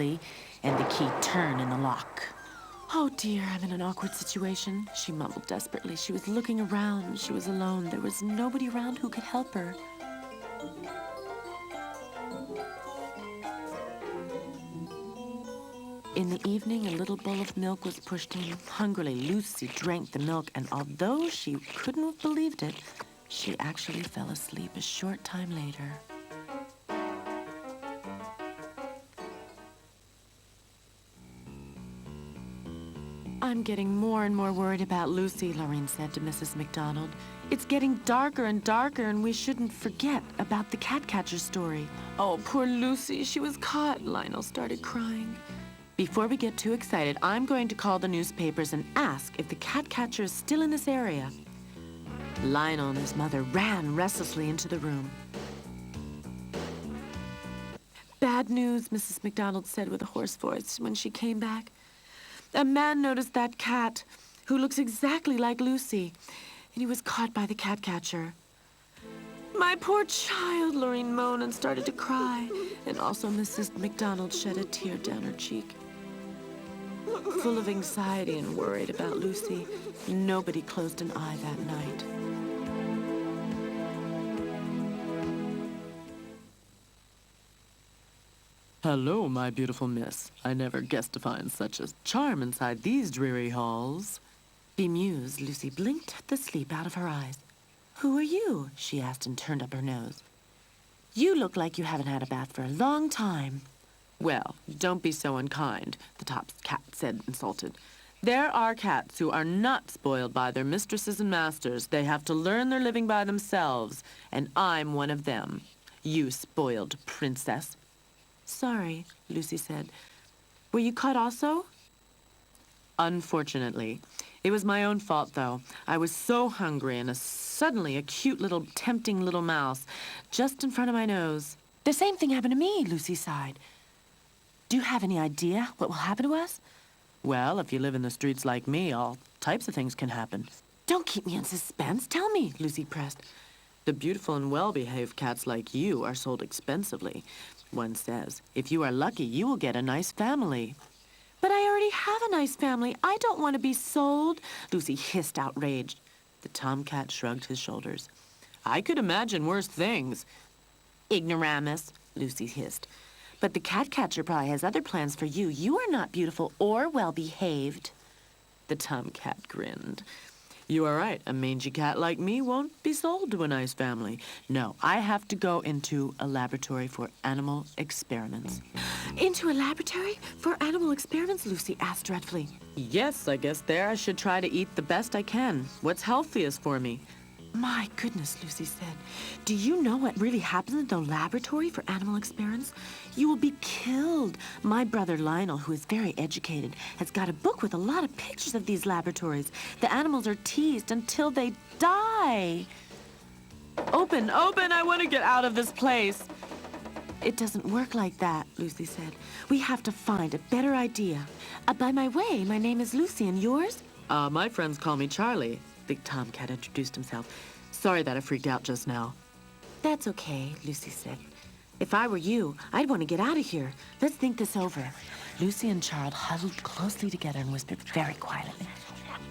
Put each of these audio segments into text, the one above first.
and the key turn in the lock. "Oh dear, I'm in an awkward situation," she mumbled desperately. She was looking around. She was alone. There was nobody around who could help her. In the evening, a little bowl of milk was pushed in. Hungrily, Lucy drank the milk, and although she couldn't have believed it, she actually fell asleep a short time later. "I'm getting more and more worried about Lucy," Lorraine said to Mrs. McDonald. "It's getting darker and darker, and we shouldn't forget about the cat catcher story." "Oh, poor Lucy, she was caught," Lionel started crying. "Before we get too excited, I'm going to call the newspapers and ask if the cat catcher is still in this area." Lionel and his mother ran restlessly into the room. "Bad news," Mrs. McDonald said with a hoarse voice when she came back. "A man noticed that cat, who looks exactly like Lucy, and he was caught by the cat catcher." "My poor child," Lorraine moaned and started to cry, and also Mrs. McDonald shed a tear down her cheek. Full of anxiety and worried about Lucy, nobody closed an eye that night. "Hello, my beautiful miss. I never guessed to find such a charm inside these dreary halls." Bemused, Lucy blinked the sleep out of her eyes. "Who are you?" she asked and turned up her nose. "You look like you haven't had a bath for a long time." "Well, don't be so unkind," the top cat said, insulted. "There are cats who are not spoiled by their mistresses and masters. They have to learn their living by themselves, and I'm one of them. You spoiled princess." "Sorry," Lucy said. "Were you caught also?" "Unfortunately. It was my own fault, though. I was so hungry, and suddenly a cute little, tempting little mouse just in front of my nose." "The same thing happened to me," Lucy sighed. "Do you have any idea what will happen to us?" "Well, if you live in the streets like me, all types of things can happen." "Don't keep me in suspense. Tell me," Lucy pressed. "The beautiful and well-behaved cats like you are sold expensively. One says, if you are lucky, you will get a nice family." "But I already have a nice family. I don't want to be sold," Lucy hissed, outraged. The tomcat shrugged his shoulders. "I could imagine worse things." "Ignoramus," Lucy hissed. "But the cat catcher probably has other plans for you. You are not beautiful or well-behaved." The tomcat grinned. "You are right. A mangy cat like me won't be sold to a nice family. No, I have to go into a laboratory for animal experiments." "Into a laboratory for animal experiments?" Lucy asked dreadfully. "Yes, I guess there I should try to eat the best I can. What's healthiest for me?" "My goodness," Lucy said. "Do you know what really happens in the laboratory for animal experiments? You will be killed. My brother Lionel, who is very educated, has got a book with a lot of pictures of these laboratories. The animals are teased until they die." "Open, open, I want to get out of this place." "It doesn't work like that," Lucy said. "We have to find a better idea. By my way, my name is Lucy, and yours?" My friends call me Charlie." The tomcat introduced himself. "Sorry that I freaked out just now." "That's okay," Lucy said. "If I were you, I'd want to get out of here. Let's think this over." Lucy and Charles huddled closely together and whispered very quietly.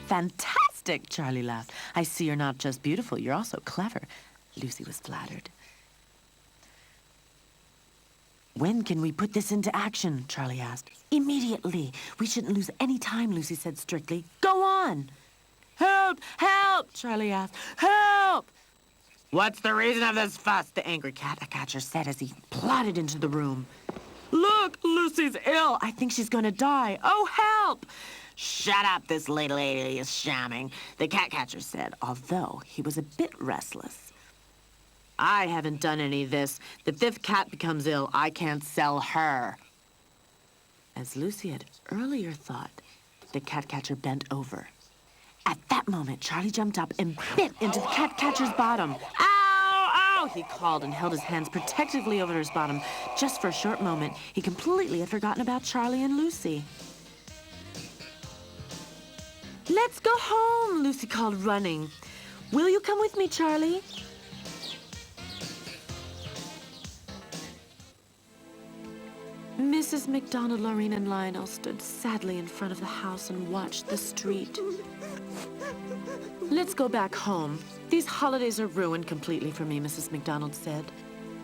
"Fantastic!" Charlie laughed. "I see you're not just beautiful, you're also clever." Lucy was flattered. "When can we put this into action?" Charlie asked. "Immediately. We shouldn't lose any time," Lucy said strictly. "Go on!" "Help! Help!" Charlie asked. "Help!" "What's the reason of this fuss?" the angry cat catcher said as he plodded into the room. "Look, Lucy's ill. I think she's going to die. Oh, help!" "Shut up, this little lady is shamming," the cat catcher said, although he was a bit restless. "I haven't done any of this. The fifth cat becomes ill. I can't sell her." As Lucy had earlier thought, the cat catcher bent over. At that moment, Charlie jumped up and bit into the cat catcher's bottom. "Ow! Ow!" he called and held his hands protectively over his bottom. Just for a short moment, he completely had forgotten about Charlie and Lucy. "Let's go home," Lucy called, running. "Will you come with me, Charlie?" Miss Mrs. McDonald, Lorraine, and Lionel stood sadly in front of the house and watched the street. Let's go back home. These holidays are ruined completely for me, Mrs. McDonald said.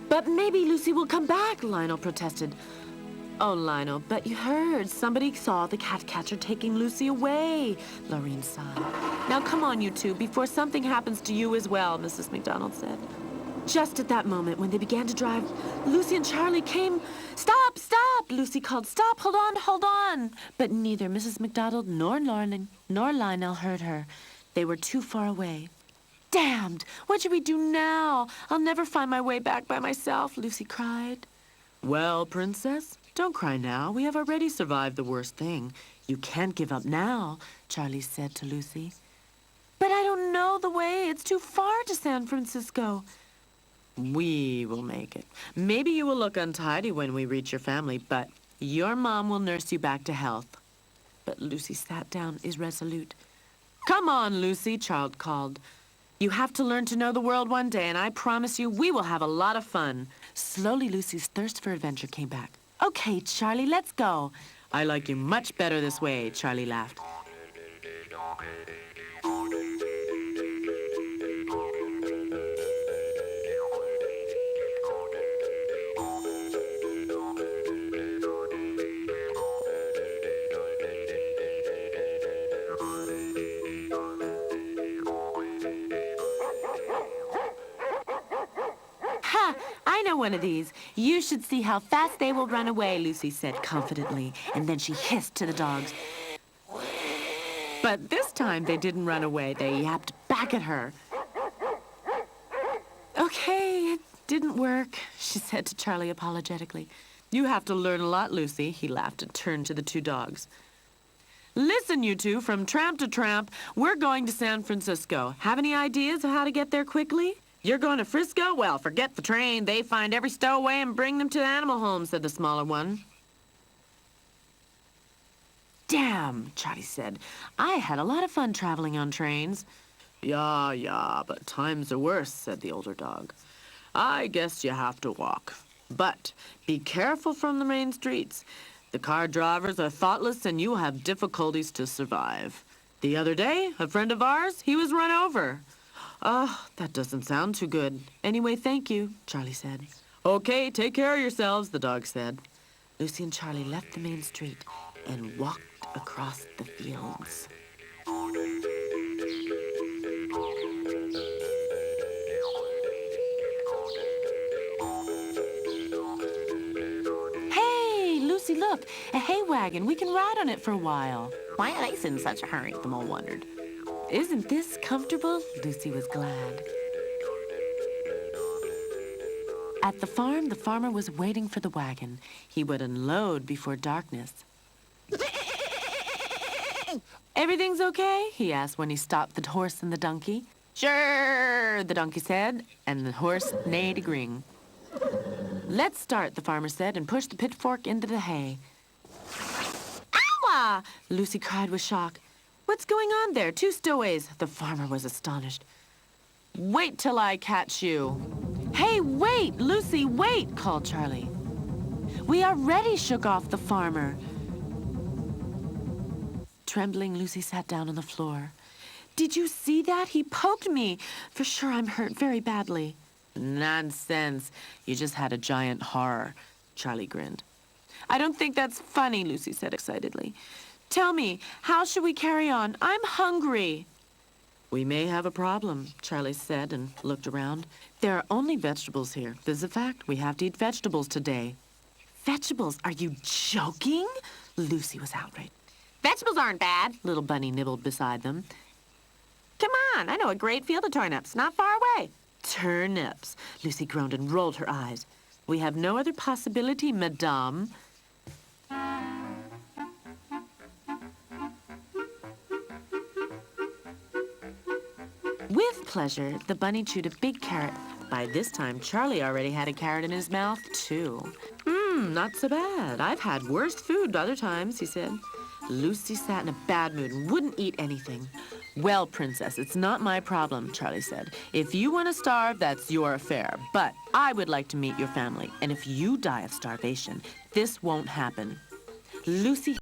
But maybe Lucy will come back, Lionel protested. Oh, Lionel, but you heard. Somebody saw the cat catcher taking Lucy away, Lorraine sighed. Now come on, you two, before something happens to you as well, Mrs. McDonald said. Just at that moment, when they began to drive, Lucy and Charlie came. Stop, stop, Lucy called. Stop, hold on, hold on. But neither Mrs. McDonald nor Lionel heard her. They were too far away. Damned! What should we do now? I'll never find my way back by myself, Lucy cried. Well, Princess, don't cry now. We have already survived the worst thing. You can't give up now, Charlie said to Lucy. But I don't know the way. It's too far to San Francisco. We will make it. Maybe you will look untidy when we reach your family, but your mom will nurse you back to health. But Lucy sat down, irresolute. Come on, Lucy, Charles called. You have to learn to know the world one day, and I promise you we will have a lot of fun. Slowly, Lucy's thirst for adventure came back. Okay, Charlie, let's go. I like you much better this way, Charlie laughed. I know one of these. You should see how fast they will run away, Lucy said confidently, and then she hissed to the dogs. But this time they didn't run away. They yapped back at her. Okay, it didn't work, she said to Charlie apologetically. You have to learn a lot, Lucy, he laughed and turned to the two dogs. Listen, you two, from tramp to tramp, we're going to San Francisco. Have any ideas of how to get there quickly? You're going to Frisco? Well, forget the train. They find every stowaway and bring them to the animal home, said the smaller one. Damn, Charlie said. I had a lot of fun traveling on trains. Yeah, but times are worse, said the older dog. I guess you have to walk. But be careful from the main streets. The car drivers are thoughtless and you will have difficulties to survive. The other day, a friend of ours, he was run over. Oh, that doesn't sound too good. Anyway, thank you, Charlie said. Okay, take care of yourselves, the dog said. Lucy and Charlie left the main street and walked across the fields. Hey, Lucy, look, a hay wagon. We can ride on it for a while. Why are they in such a hurry? The mole wondered. Isn't this comfortable? Lucy was glad. At the farm, the farmer was waiting for the wagon. He would unload before darkness. Everything's okay? He asked when he stopped the horse and the donkey. Sure, the donkey said, and the horse neighed agreeing. Let's start, the farmer said, and pushed the pitchfork into the hay. Ow! Lucy cried with shock. What's going on there? Two stowaways. The farmer was astonished. Wait till I catch you. Hey, wait! Lucy, wait! Called Charlie. We already shook off the farmer. Trembling, Lucy sat down on the floor. Did you see that? He poked me. For sure I'm hurt very badly. Nonsense. You just had a giant horror. Charlie grinned. I don't think that's funny, Lucy said excitedly. Tell me, how should we carry on? I'm hungry. We may have a problem, Charlie said and looked around. There are only vegetables here. This is a fact. We have to eat vegetables today. Vegetables? Are you joking? Lucy was outraged. Vegetables aren't bad, little Bunny nibbled beside them. Come on, I know a great field of turnips, not far away. Turnips, Lucy groaned and rolled her eyes. We have no other possibility, madame. With pleasure, the bunny chewed a big carrot. By this time, Charlie already had a carrot in his mouth, too. Not so bad. I've had worse food other times, he said. Lucy sat in a bad mood and wouldn't eat anything. Well, Princess, it's not my problem, Charlie said. If you want to starve, that's your affair. But I would like to meet your family, and if you die of starvation, this won't happen. Lucy